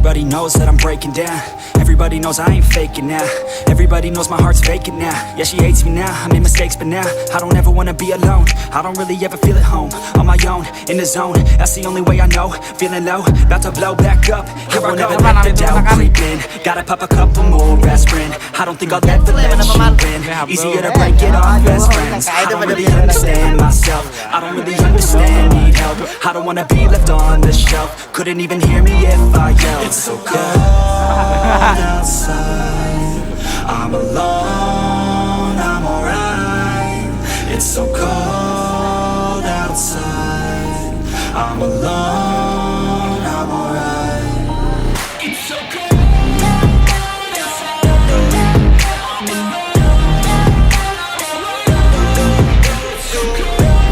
Everybody knows that I'm breaking down. Everybody knows I ain't faking now. Everybody knows my heart's vacant now. Yeah, she hates me now, I made mistakes but now I don't ever wanna be alone. I don't really ever feel at home. On my own, in the zone, that's the only way I know. Feeling low, about to blow back up. Here I'll never let the doubt creep in. Gotta pop a couple more aspirin. I don't think I'll ever let you win. Easier to break it off best friends. I don't really understand myself. I don't really understand, need help. I don't wanna be left on the shelf. Couldn't even hear me if I yelled. It's so cold outside. I'm alone, I'm alright. It's so cold outside. I'm alone, I'm alright. It's so cold outside. I'm alone. It's so cold outside.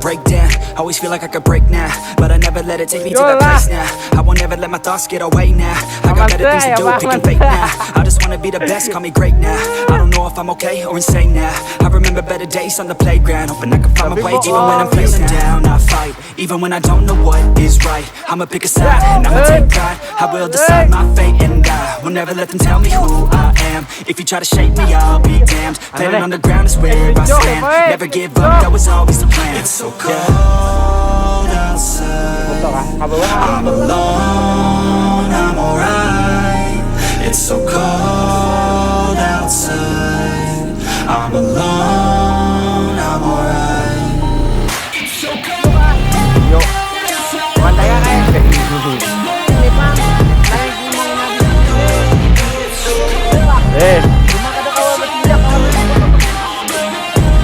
Break down, always feel like I could break now, but I never let it take me to that place now. I won't ever let my thoughts get away now. I got better things to do, picking fate now. I just wanna be the best, call me great now. I don't know if I'm okay or insane now. I remember better days on the playground, hoping I can find my way even when I'm feeling down. I fight, even when I don't know what is right. I'ma pick a side and I'ma take pride. I will decide my fate and I will never let them tell me who I am. If you try to shape me, I'll be damned. Planet on the ground is where I stand. Never give up, that was always the plan. It's so cold outside. I'm alone, I'm alright. It's so cold outside. I'm alone, I'm alright. It's so cold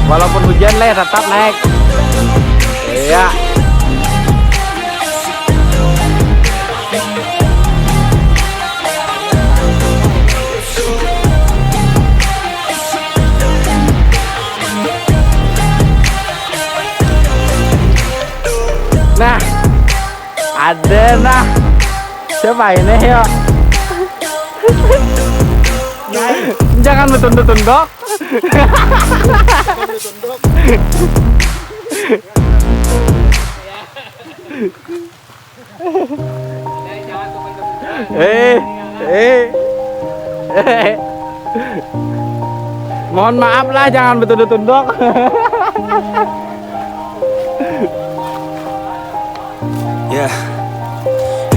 walaupun hujan le tetap naik. Iya. Nah, ada nah. Coba ini yuk. Jangan betunduk-tunduk. Mohon maaf lah, jangan betunduk-tunduk. Yeah.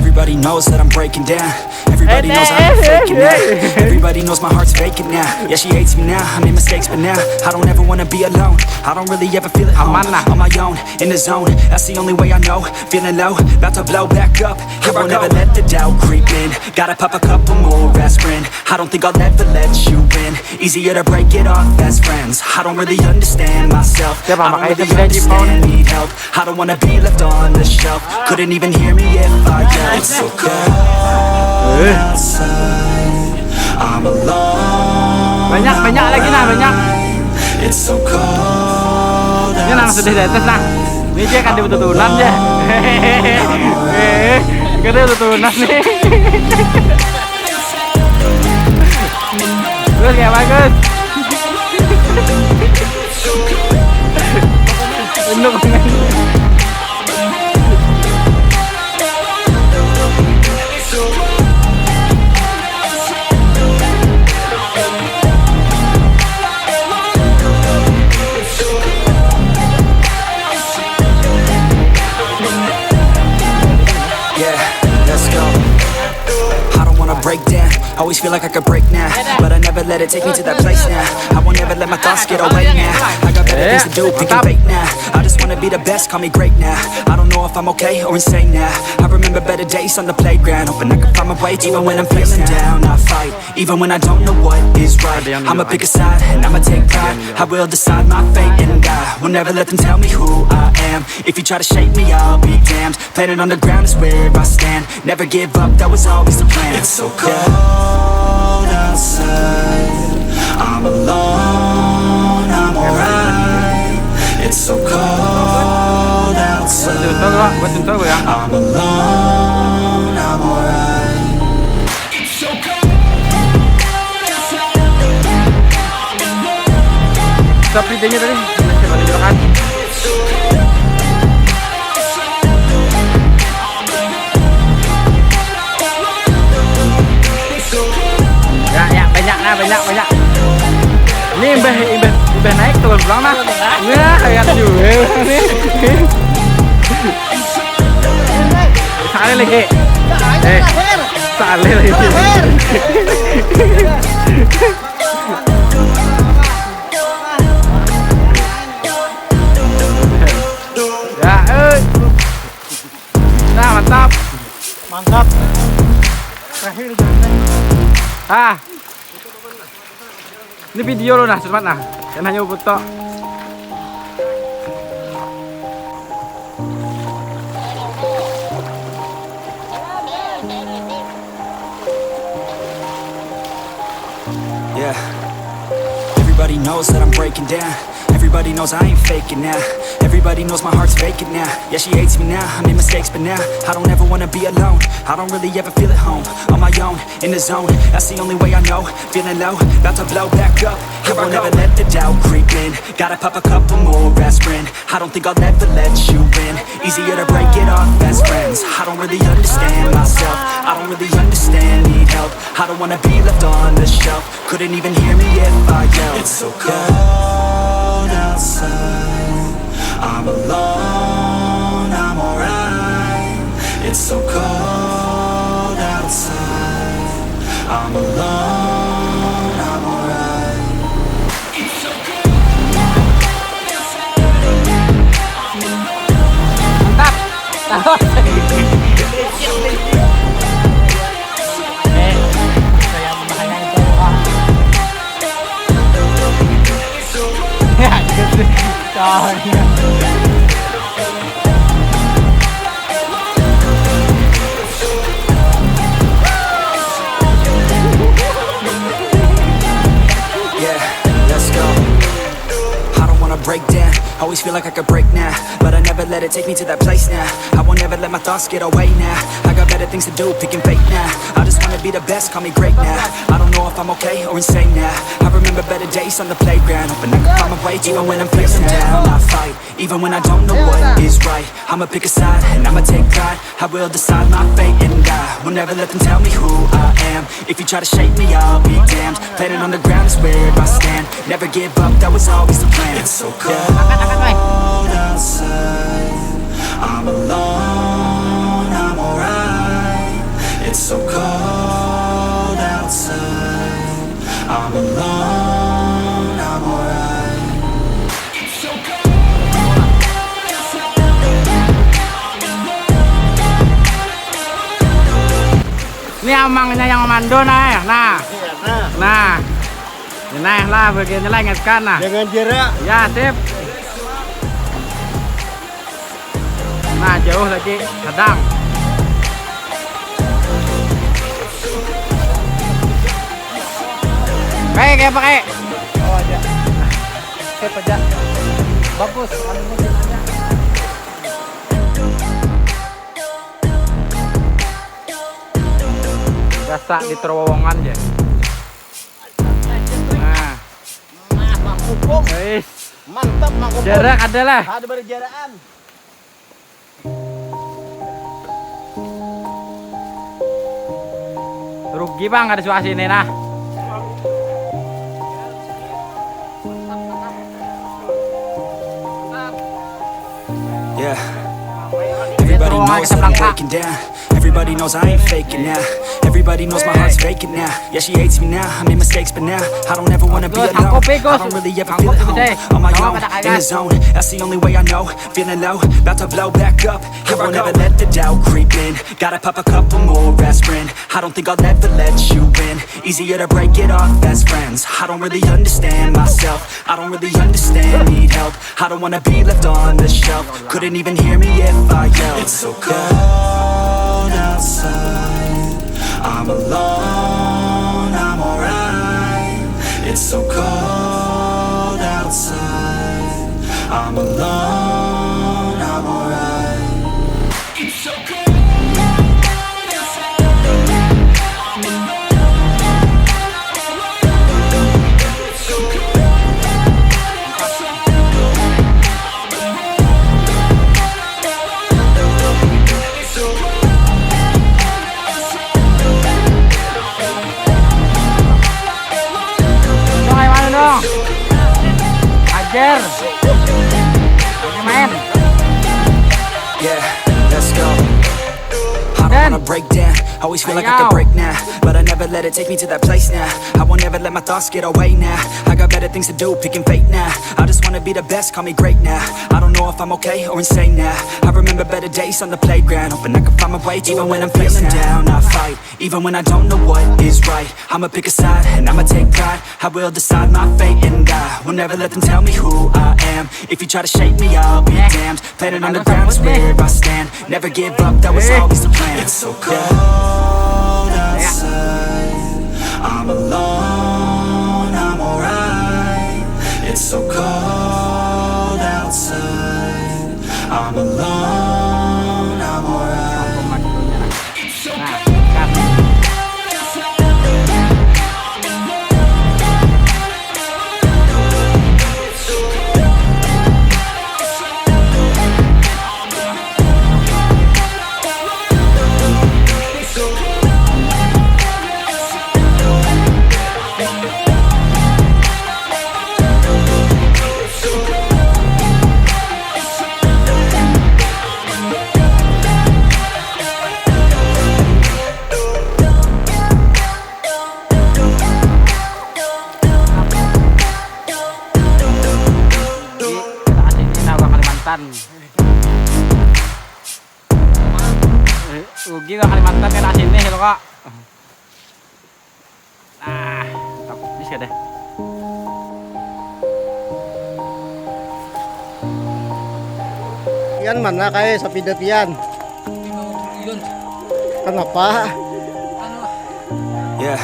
Everybody knows that I'm breaking down. Everybody knows I'm faking now. Everybody knows my heart's vacant now. Yeah, she hates me now, I made mistakes but now I don't ever wanna be alone. I don't really ever feel at home. On my own, in the zone, that's the only way I know. Feeling low, about to blow back up. Here I'll never let the doubt creep in. Gotta pop a couple more aspirin. I don't think I'll ever let you win. Easier to break it off best friends. I don't really understand myself. I don't really understand, need help. I don't wanna be left on the shelf. Couldn't even hear me if I yelled. It's so cold outside. I'm alone. Banyak lagi nah, banyak. It's so cold. Ini nang sudah di atas nah. Ini dia kan dibututunan ya. Kita bututunan nih. Terus kayak bagus. Untuk break down, always feel like I could break now, but I never let it take me to that place now. I won't ever let my thoughts get away now. I got better things to do, picking fate now. I just wanna be the best, call me great now. I don't know if I'm okay or insane now. I remember better days on the playground, hoping I can find my way even when I'm feeling down. I fight, even when I don't know what is right. I'ma pick a side and I'ma take pride. I will decide my fate and I will never let them tell me who I am. If you try to shape me, I'll be damned. Planet on the ground is where I stand. Never give up, that was always the plan. It's so cold outside. I'm alone, I'm alright. Buat contoh ya. I'm alone, I'm alright. Stop videonya tadi. Coba tunjukkan. Ya banyak. Ini imbah naik turun pulang nah. Nah, kayak juga nih. Sekali lagi. Sekali lagi. Ya, nah, mantap. Terakhir jalan. Ini video lo nah, sobat nah. Kan hanya foto. Yeah. Everybody knows that I'm breaking down. Everybody knows I ain't faking now. Everybody knows my heart's vacant now. Yeah, she hates me now, I made mistakes but now I don't ever wanna be alone. I don't really ever feel at home. On my own, in the zone, that's the only way I know. Feeling low, about to blow back up. I won't ever let the doubt creep in. Gotta pop a couple more aspirin. I don't think I'll ever let you in. Easier to break it off best friends. I don't really understand myself. I don't really understand, need help. I don't wanna be left on the shelf. Couldn't even hear me if I yelled. It's so cold outside. I'm alone, I'm alright. It's so cold outside. I'm alone, I'm alright. It's so cold Mantap. Yeah, let's go. I don't wanna break down. Always feel like I could break now, but I never let it take me to that place now. I won't ever let my thoughts get away now. I got better things to do, picking fate now. I just wanna be the best, call me great now. I don't know if I'm okay or insane now. I remember better days on the playground, hoping I can find my way even when I'm facing down. I fight, even when I don't know what is right. I'ma pick a side, and I'ma take pride. I will decide my fate and I will never let them tell me who I am. If you try to shake me, I'll be damned. Planet on the ground is where I stand. Never give up, that was always the plan. It's so cold outside. I'm alone, I'm alright. It's so cold outside. I'm alone, I'm alright. It's so cold outside. Ini amangnya yang mando nah. Nah. Nah lah bagiannya lah ingatkan nah. Jangan jerak. Ya sip. Nah jauh lagi sedang. Kayak pakai. Oh aja. Sip aja. Bagus. Biasa di terowongan ya. Nah. Mangkupum. Guys. Mantap Mangkupum. Jarak adalah. Ada berjaraan. Rugi bang ada suasana ini nah. Yeah. Everybody knows that I'm breaking down. Everybody knows I ain't faking now. Everybody knows my heart's vacant now. Yeah, she hates me now, I made mistakes but now I don't ever wanna be alone. I don't really ever feel at home. On my own, in the zone, that's the only way I know. Feeling low, about to blow back up. I won't ever let the doubt creep in. Gotta pop a couple more aspirin. I don't think I'll ever let you in. Easier to break it off best friends. I don't really understand myself. I don't really understand, need help. I don't wanna be left on the shelf. Couldn't even hear me if I yelled. It's so cold outside. I'm alone, I'm alright. It's so cold outside. I'm alone, I'm alright. wanna break down. Always feel like I could break now, but I never let it take me to that place now. I won't ever let my thoughts get away now. I got better things to do, picking fate now. I just wanna be the best, call me great now. I don't know if I'm okay or insane now. I remember better days on the playground, hoping I can find my way even when I'm feeling down. I fight, even when I don't know what is right. I'ma pick a side, and I'ma take pride. I will decide my fate, and I will never let them tell me who I am. If you try to shape me, I'll be damned. Planet on the ground is where I stand. Never give up, that was always the plan. It's so cold outside, I'm alone, I'm alright. It's so cold outside, I'm alone, I'm alright. It's so cold. Ugi ke Kalimantan daerah sini lho kak. Nah, bisa deh. Pian mana kayak sapi depian? Kenapa? Yeah.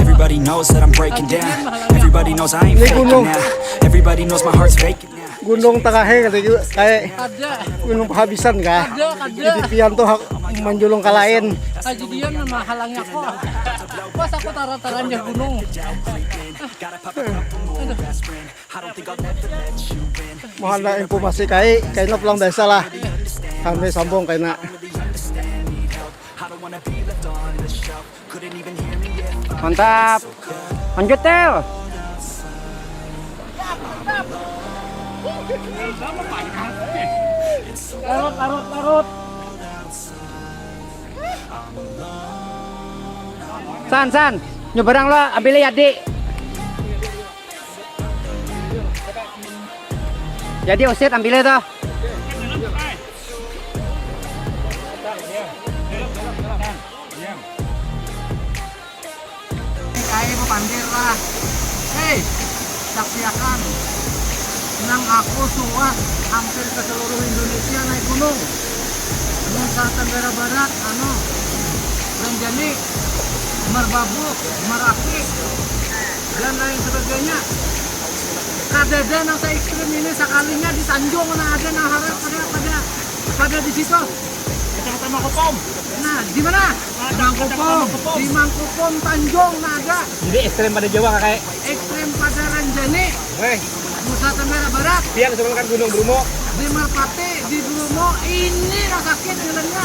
Everybody knows that I'm breaking down. Everybody knows I ain't faking now. Everybody knows my heart's vacant now. Gunung tengahnya kayak gunung kehabisan kah? Jadi pian tuh menjulung ke lain. Kejadian memang halangnya kok. Pas aku taruh-taruhnya gunung. Mohon ada informasi kayaknya pulang desa lah. Sampai sambung kayaknya. Mantap. Lanjut Tel. Larut. San, nyeberang lo, ambil ya adik. Jadi usit ambilnya toh. Kayak mau pandir lah. Hei, saksikan. Senang aku suat hampir ke seluruh Indonesia naik gunung. Nusa Tenggara Barat, Renjani, Merbabu, Meraki, dan lain sebagainya. Kadada nasa ekstrem ini sekalinya di Tanjung, ada harap pada di situ. Kecamatan Mangkupum. Nah, di mana? Mangkupum. Di Mangkupum Tanjung ada. Jadi ekstrem pada Jawa kakek. Ekstrem pada Renjani. Nusa Tenggara Barat. Biar sebelumkan Gunung Bromo. Di Merpati, di Bromo, ini sakit jalannya.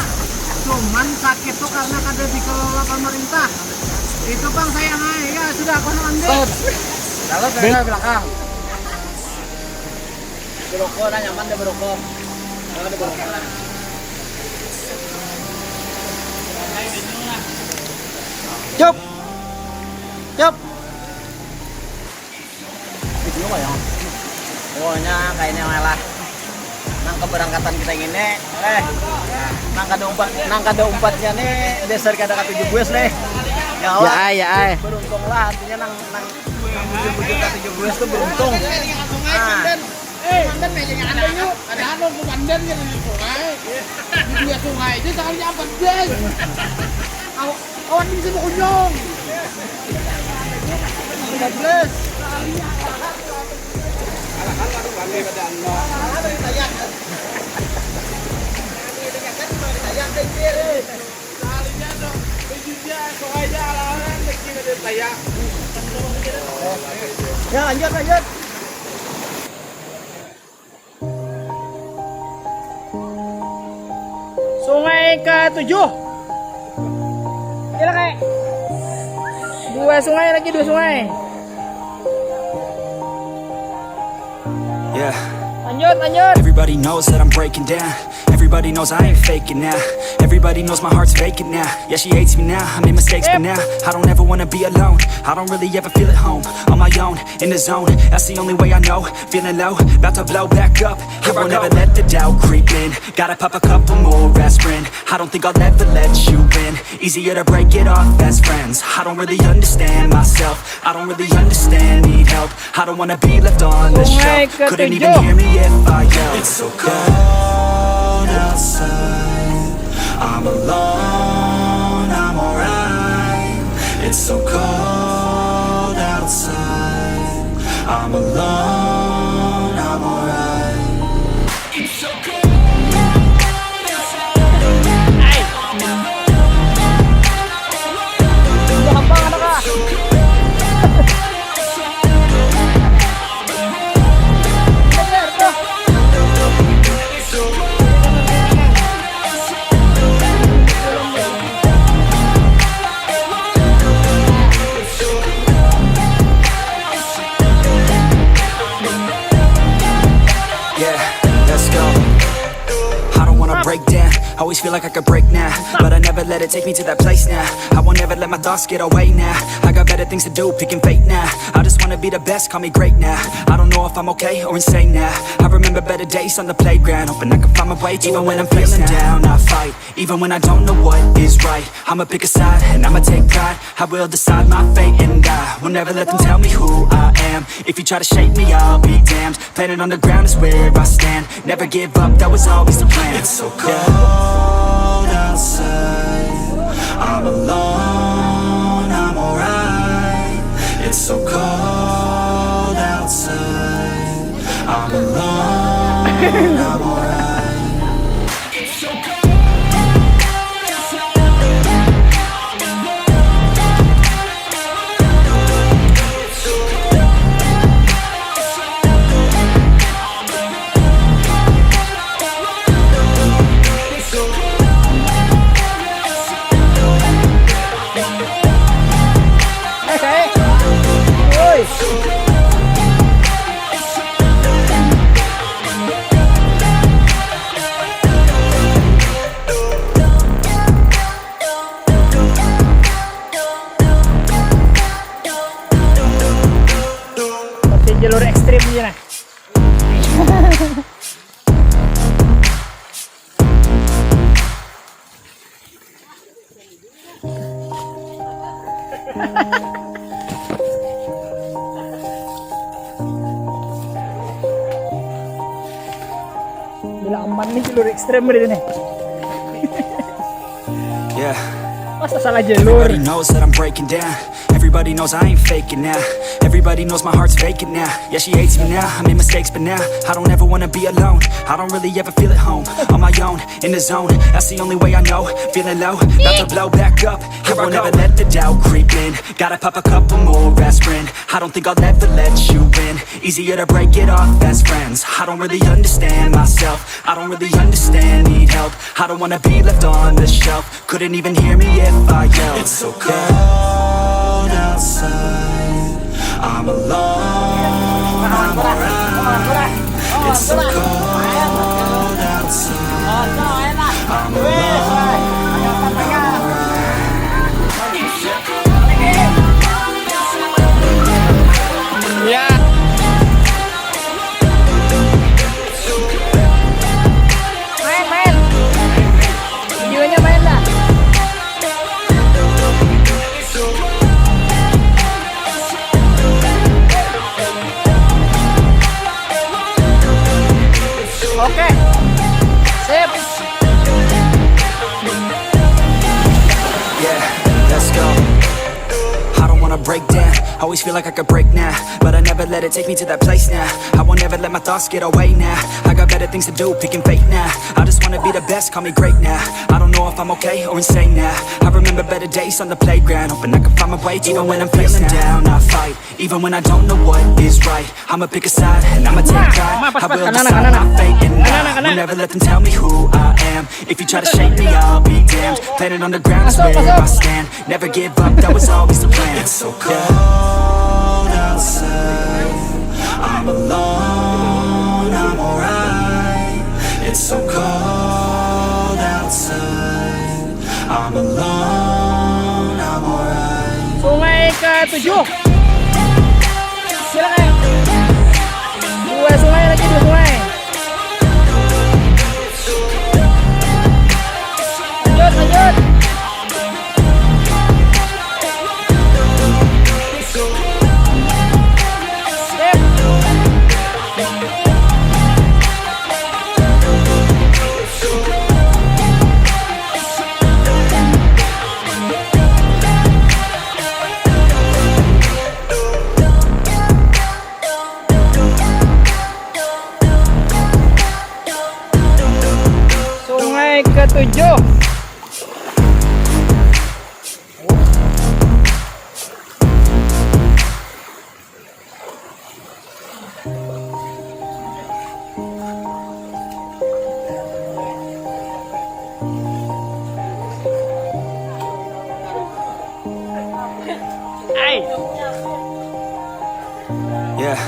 Cuman sakit tuh karena kada dikelola pemerintah. Itu bang saya naik, ya sudah aku nanti. Kalau saya belakang. Berokok lah, nyaman deh berokok. Kalau ada berokok lah. Cup. Pokoknya kayaknya malah nang keberangkatan kita gini, nang kada umpatnya nih dasar kada kata Gowes nih. Ya Allah. Ya. Beruntung lah, artinya nang bujur kata Gowes tuh beruntung. Mandan mejanya ada yuk, ada anu ke Mandan yang di sungai. Di dua sungai itu sekalinya apa deh? Awan bisa berkunjung. 13. Ya lanjut. Sungai ke-7. Kira kayak 2 sungai. Yeah. lanjut, lanjut. Everybody knows that I'm breaking down. Everybody knows I ain't faking now. Everybody knows my heart's vacant now. Yeah, she hates me now, I made mistakes, but now I don't ever wanna be alone. I don't really ever feel at home. On my own, in the zone, that's the only way I know. Feeling low, about to blow back up. I won't ever let the doubt creep in. Gotta pop a couple more aspirin. I don't think I'll ever let you in. Easier to break it off best friends. I don't really understand myself. I don't really understand, need help. I don't wanna be left on the Sungai shelf. Couldn't even hear me if I yelled. It's so cold outside. I'm alone, I'm alright. It's so cold outside. I'm alone, I'm alright. It's so cold. Always feel like I could break now, but I never let it take me to that place now. I won't ever let my thoughts get away now. I got better things to do, picking fate now. I just wanna be the best, call me great now. I don't know if I'm okay or insane now. I remember better days on the playground, hoping I can find my way. Even when I'm feeling down, I fight. Even when I don't know what is right, I'ma pick a side and I'ma take pride. I will decide my fate and I will never let them tell me who I am. If you try to shake me, I'll be damned. Planet on the ground is where I stand. Never give up, that was always the plan. It's so cold outside. I'm alone, I'm alright. It's so cold outside. I'm alone, I'm alright. It's so cold. Jalur ekstrem aja nah. Bila aman nih jalur ekstrem ini nih. Yeah. Masa salah jalur. Everybody knows that I'm breaking down. Everybody knows I ain't faking now. Everybody knows my heart's vacant now. Yeah, she hates me now, I made mistakes, but now I don't ever wanna be alone. I don't really ever feel at home. On my own, in the zone, that's the only way I know. Feeling low, about to blow back up. I won't ever let the doubt creep in. Gotta pop a couple more aspirin. I don't think I'll ever let you in. Easier to break it off best friends. I don't really understand myself. I don't really understand, need help. I don't wanna be left on the shelf. Couldn't even hear me if I yelled. It's so cold outside. I'm alone, I'm alright. It's so cold outside. I'm alone, I'm alright. It's so cold. Ya. Main. Videonya main dah. Oke. Sip. Yeah, let's go. I don't wanna break down. Always feel like I could break now, but I never let it take me to that place now. I won't ever let my thoughts get away now. I got better things to do, picking fate now. I just wanna be the best, call me great now. I don't know if I'm okay or insane now. I remember better days on the playground, hoping I can find my way. Even when I'm feeling down, I fight. Even when I don't know what is right, I'ma pick a side and I'ma take pride. I will decide my fate and I will never let them tell me who I am. If you try to shake me, I'll be damned. Planet on the ground is where I stand. Never give up, that was always the plan. It's so cold outside. I'm alone, I'm alright. I'm alone, I'm alright. Sungai ke-7. Silakan. Dua sungai lagi, dua sungai. Lanjut, lanjut. Step. Sungai ke-7. Yeah.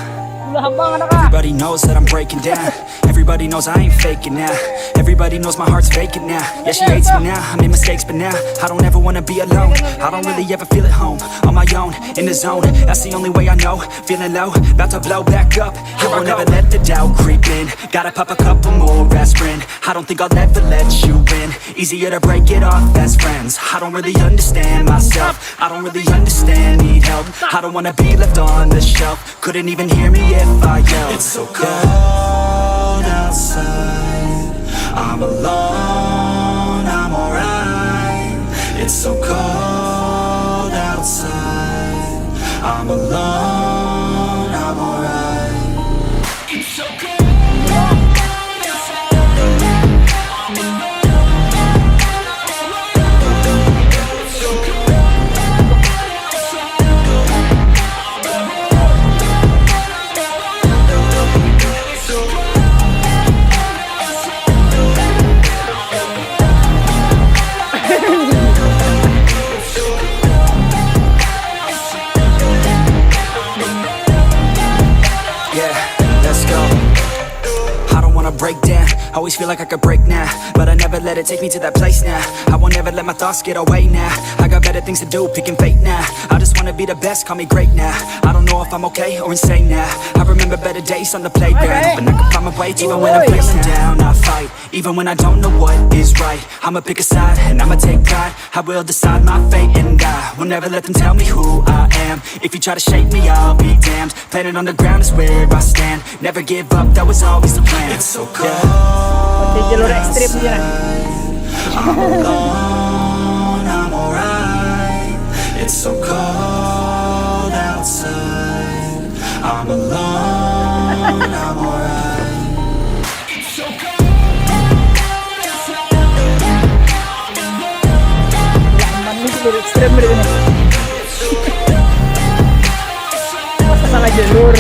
Udah hambang anak-anak. Everybody knows that I'm breaking down. Everybody knows I ain't faking now. Everybody knows my heart's vacant now. Yeah, she hates me now, I made mistakes, but now I don't ever wanna be alone. I don't really ever feel at home, on my own, in the zone. That's the only way I know, feeling low, about to blow back up. Here I never let the doubt creep in. Gotta pop a couple more aspirin. I don't think I'll ever let you in. Easier to break it off best friends. I don't really understand myself, I don't really understand, need help. I don't wanna be left on the shelf. Couldn't even hear me if I yelled. It's so cold outside, I'm alone, I'm alright. It's so cold outside, I'm alone, I'm alright. It's so cold. Break down, always feel like I could break now, but I never let it take me to that place now. I won't ever let my thoughts get away now. I got better things to do, picking fate now. I just wanna be the best, call me great now. I don't know if I'm okay or insane now. I remember better days on the playground, but I can find my way even when I'm feeling down. I fight, even when I don't know what is right. I'ma pick a side and I'ma take pride. I will decide my fate and I will never let them tell me who I am. If you try to shake me, I'll be damned. Planet on the ground is where I stand. Never give up, that was always the plan. It's so cold jalur ekstrim dia. I'm alone, I'm alright. It's so cold outside, I'm alone, I'm alright. It's so cold outside. Aman jalur ekstrim dia ini. Masa salah jalur.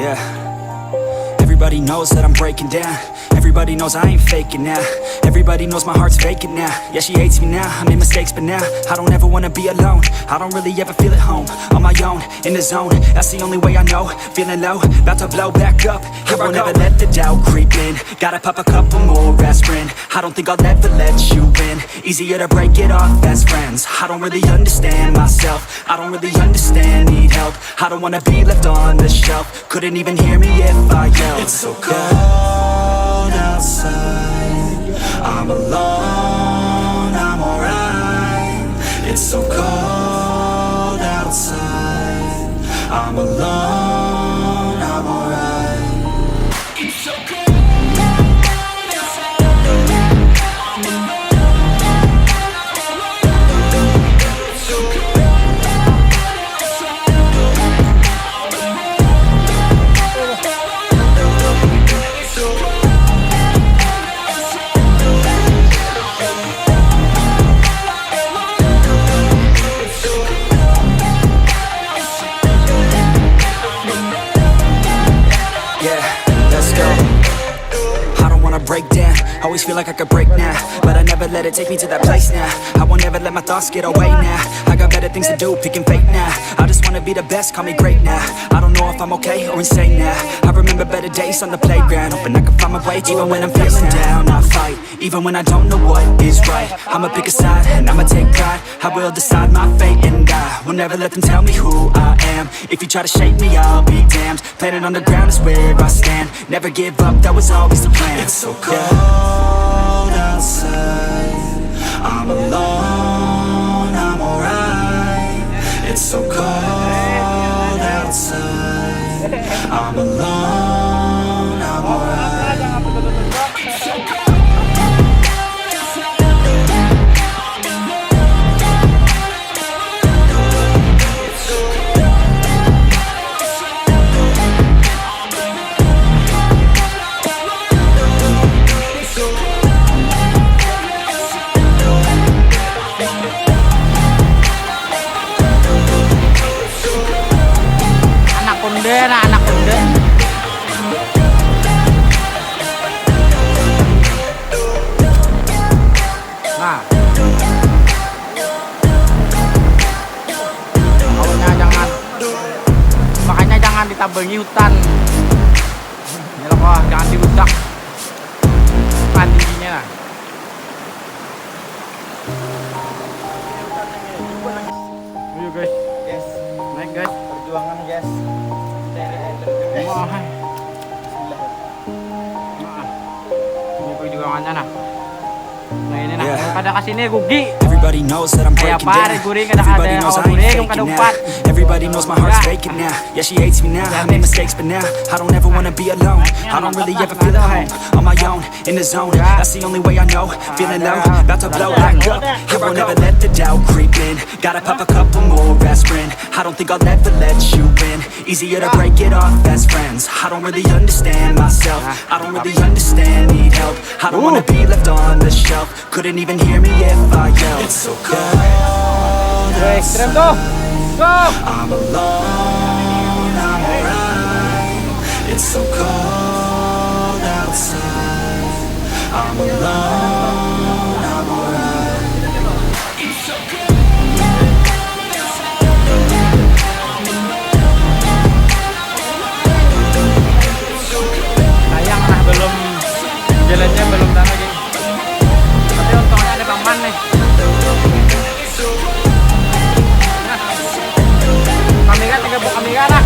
Yeah. Everybody knows that I'm breaking down. Everybody knows I ain't faking now. Everybody knows my heart's vacant now. Yeah, she hates me now, I made mistakes, but now I don't ever wanna be alone. I don't really ever feel at home, on my own, in the zone. That's the only way I know, feeling low, about to blow back up. Here I never let the doubt creep in. Gotta pop a couple more aspirin. I don't think I'll ever let you in. Easier to break it off best friends. I don't really understand myself, I don't really understand, need help. I don't wanna be left on the shelf. Couldn't even hear me if I yelled. It's so cold outside, I'm alone, I'm alright. It's so cold outside, I'm alone, I'm alright. It's so cold. Always feel like I could break now, but I never let it take me to that place now. I won't ever let my thoughts get away now. I got better things to do, picking fate now. I just wanna be the best, call me great now. I don't know if I'm okay or insane now. I remember better days on the playground, hoping I can find my way even when I'm feeling down. I fight, even when I don't know what is right. I'ma pick a side and I'ma take pride. I will decide my fate and I will never let them tell me who I am. If you try to shake me, I'll be damned. Planet on the ground is where I stand. Never give up, that was always the plan. It's so cold outside, I'm alone, I'm alright. It's so cold outside, I'm alone, I'm alright. Anak kunde. Nah, makanya jangan ditabengi hutan. Ya loh, jangan dirusak hutan tingginya lah. Ayo guys, naik guys. Perjuangan guys. Wah, ini perjuangannya nah. Nah ini nah, pada kasini rugi. Everybody knows that I'm breaking down. Everybody knows I ain't faking now. Everybody knows my heart's vacant now. Yeah, she hates me now. I made mistakes, but now I don't ever wanna be alone. I don't really ever feel at home. On my own, in the zone. That's the only way I know. Feeling low, about to blow back up. I won't ever let the doubt creep in. Gotta pop a couple more aspirin. I don't think I'll ever let you in. Easier to break it off best friends. I don't really understand myself. I don't really understand, need help. I don't wanna be left on the shelf. Couldn't even hear me if I yelled. It's so cold Extrem tuh. Go. I'm alone, I'm alright. It's so cold outside. I'm alone, I'm alright. It's so cold. Sayang lah belum jalannya belum tahu lagi. Tapi untungnya ada paman nih. Kamera 3 buah kamera lah.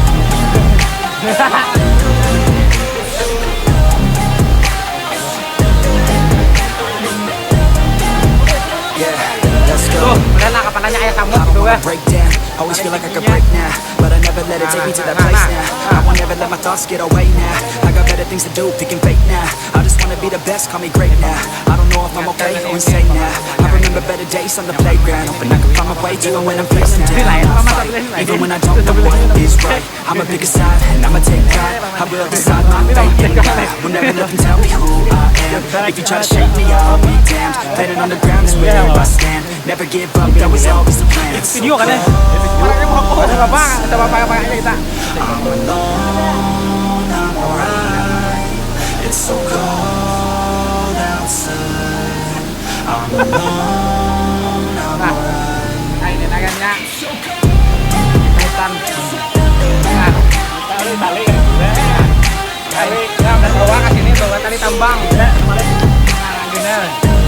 Tuh, udah lah kapananya ayah kamu tuh ya. Always feel like I could break now, but I never let it take me to that place now. I won't ever let my thoughts get away now. I got better things to do, picking fate now. I just wanna be the best, call me great now. I don't know if I'm okay or insane now. I remember better days on the playground, hoping I can find my way even when I'm feeling down. I fight, even when I don't know what is right. I'ma pick a side and I'ma take pride. I will decide my fate and I will never let them tell me who I am. If you try to shake me, I'll be damned. Planet on the ground is where I stand. Never give up, that was always the plan. Video kan ya? Ada bapak-bapaknya kita. I'm alone, I'm alright. It's so cold outside. I'm alone, I'm alright. Nah ini nagannya hutan. Nah, tali nah udah bawa ke sini, bawa tali tambang. Nah gini.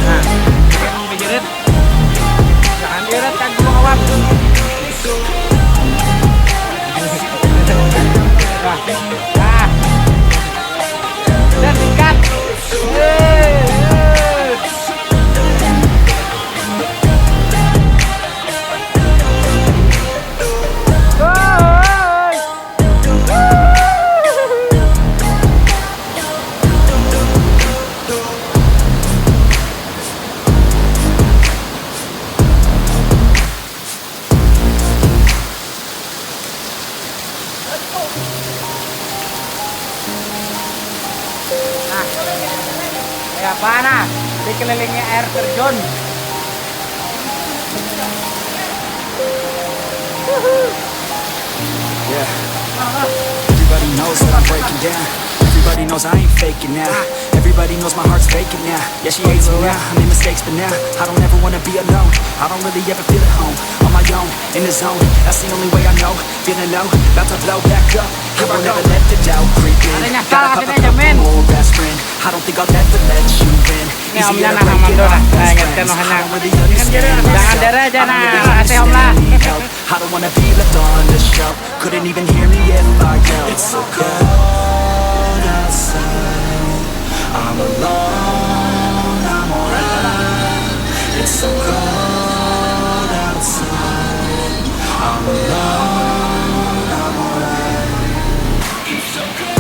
Nah, jangan dijerit. Jangan dijerit kan gua kawan. Nah, dan ikat. Kayak apa nah? Dikelilingi air terjun. Yeah. Everybody knows that I'm breaking down. Everybody knows I ain't faking now. Everybody knows my heart's vacant now. Yeah, she hates me now, I made mistakes but now I don't ever wanna be alone. I don't really ever feel at home. On my own, in the zone, that's the only way I know. Feeling low, about to blow back up. I will never let the doubt creep in. Gotta pop a couple more aspirin. I don't think I'll ever let you in. Easy to break it off fast friends. I don't really understand myself. I don't really understand, need help. I don't wanna be left on the shelf. Couldn't even hear me if I yelled. It's so cold outside, I'm alone, I'm alright. It's so cold outside, I'm alone, I'm alright. It's so cold.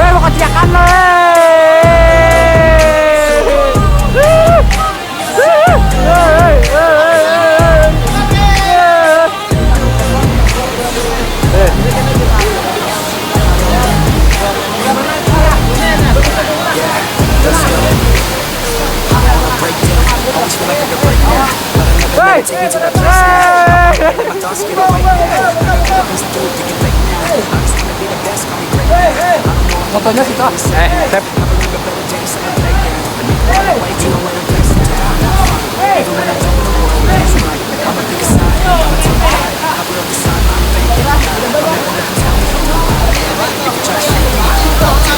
Weh, mau keciakan lo. Motonya situ. Step.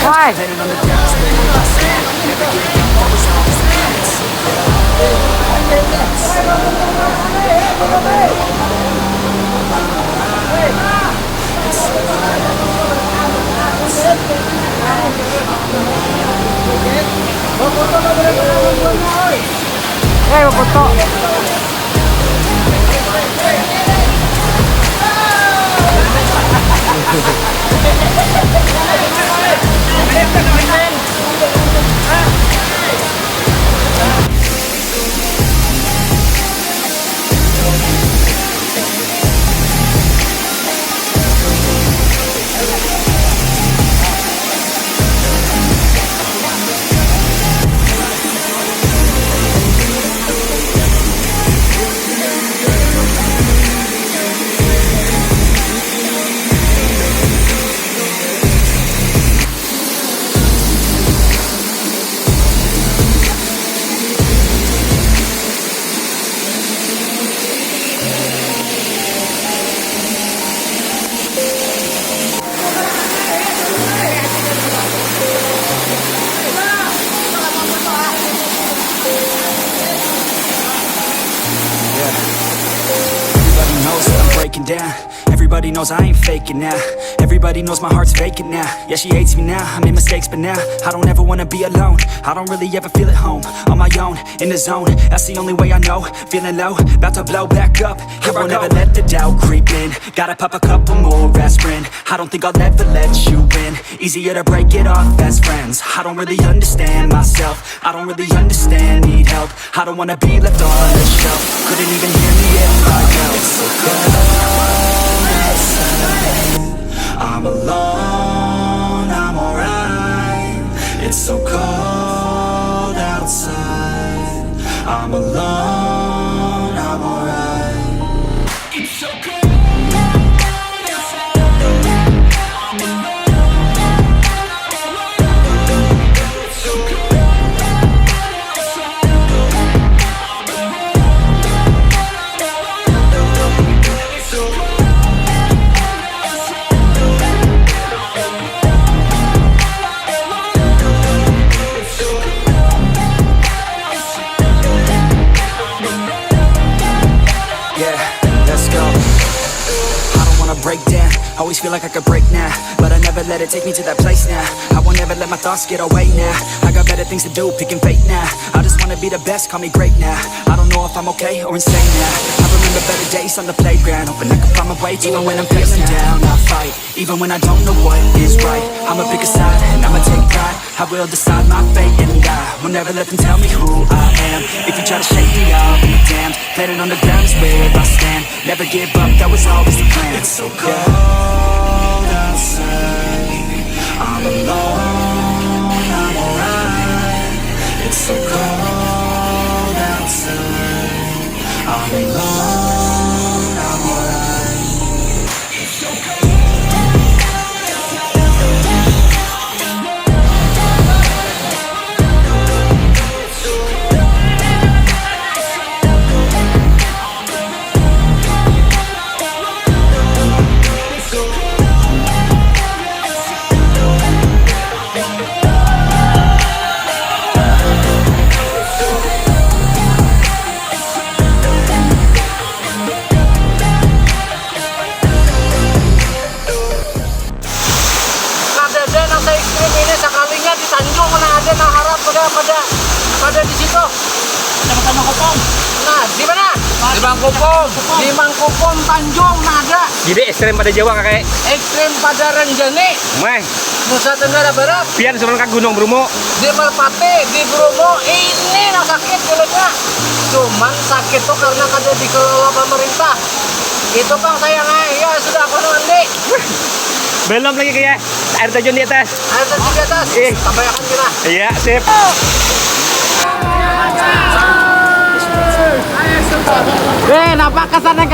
Why? Hey, foto. Down. Everybody knows I ain't faking now. Everybody knows my heart's vacant now. Yeah, she hates me now, I made mistakes but now I don't ever wanna be alone. I don't really ever feel at home. On my own, in the zone, that's the only way I know. Feeling low, about to blow back up. I won't ever let the doubt creep in. Gotta pop a couple more aspirin. I don't think I'll ever let you in. Easier to break it off best friends. I don't really understand myself. I don't really understand, need help. I don't wanna be left on the shelf. Couldn't even hear me if I yelled. So I'm alone, I'm alright. It's so cold outside. I'm alone, I'm alright. It's so cold. Break down, always feel like I could break now, but I never let it take me to that place now. I won't ever let my thoughts get away now. I got better things to do, picking fate now. I just wanna be the best, call me great now. I don't know if I'm okay or insane now. I remember better days on the playground, hoping I can find my way. Even when I'm feeling down, I fight. Even when I don't know what is right, I'ma pick a side and I'ma take pride. I will decide my fate and I will never let them tell me who I am. If you try to shake me, I'll be damned. Planet on the ground is where I stand. Never give up, that was always the plan. It's so cold outside, I'm alone, I'm alright. It's so cold Mangkupum. Nah, di mana? Di Mangkupum. Di Mangkupum Tanjung Naga. Jadi ekstrem pada Jawa kakek. Ekstrem pada Renjani. Meh. Nusa Tenggara Barat. Pian turun ke Gunung Bromo. Di Merpati, di Bromo. Ini nah sakit kulitnya. Cuman sakit tuh karena kada dikelola pemerintah. Itu Bang sayangnya. Ya sudah aku mandi. Belum lagi kayak air terjun di atas. Air terjun di atas. Sampai akan kita. Iya, sip. Nampak kesannya,